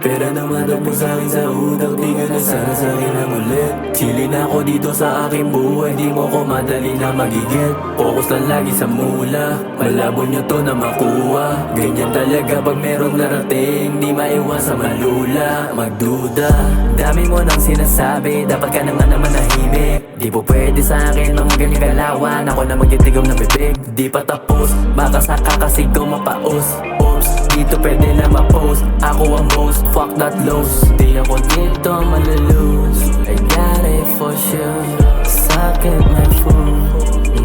Pera naman ang po sa'kin sa utak, di ka na sana sa'kin ang ulit. Chillin ako dito sa aking buhay, di mo ko madali na magigit. Focus lang lagi sa mula, malabo nyo to na makuha. Ganyan talaga pag merong narating, di maiwasan malula, magduda. Dami mo nang sinasabi, dapat ka na nga naman nahimik. Di po pwede sa akin mga ganyan galawan, ako na magtitigom ng bibig. Di pa tapos, baka sa kakasigaw mapaos. Oops, dito pwede na ma-post, ako ang host, fuck that lows. Di ako dito malulose, I got it for sure. Suck it my fool,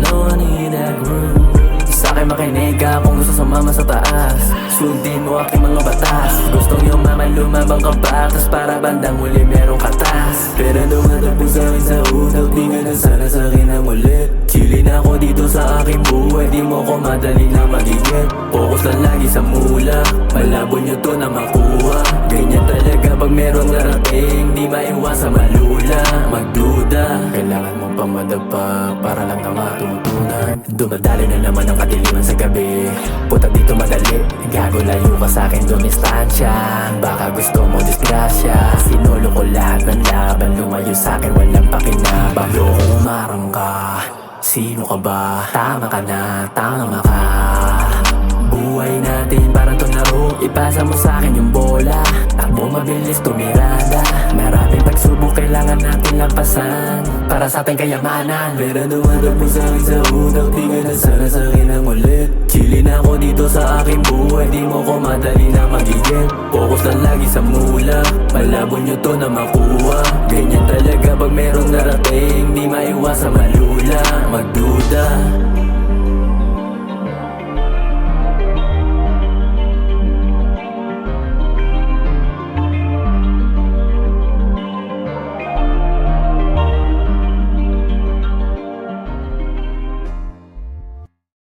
no need a groove. Sa'kin makinig ka kung gusto sumama sa taas, sundin mo aking mga batas. Gustong yumaman lumabang ka pa, tas para bandang huli merong katas. Pero dumadang po sa'kin sa utak, di ka na sana sa'kin ang ulit. Chillin ako dito sa aking buhay, di mo ko madali na magigit. Focus lang lagi sa mula, malabo nyo to na makuha. Ganyan talaga pag merong narating, di maiwasan malula, magduda. Kailangan mong pamadagpag para lang na matutunan. Dumadali na naman ang kadiliman sa gabi, puta dito madali. Gago layo ka sa'kin dumistansya, baka gusto mo disgrasya. Sinulo ko lahat ng laban, lumayo sa'kin walang pakinabang. Loko umarang ka, sino ka ba? Tama ka na, tama ka. Buhay natin parang to laro, ipasa mo sa'kin yung bola. Takbo mabilis tumirada, maraming pagsubok kailangan natin lampasan para sa ating kayamanan. Pero dumadang po sa'kin sa utak, di ka na sana sa'kin ang ulit. Chillin ako dito sa aking buhay, di mo ko madali na magigit. Focus lang lagi sa mula, malabo nyo to na makuha. Ganyan talaga pag merong narating, di maiwasan malula, magduda.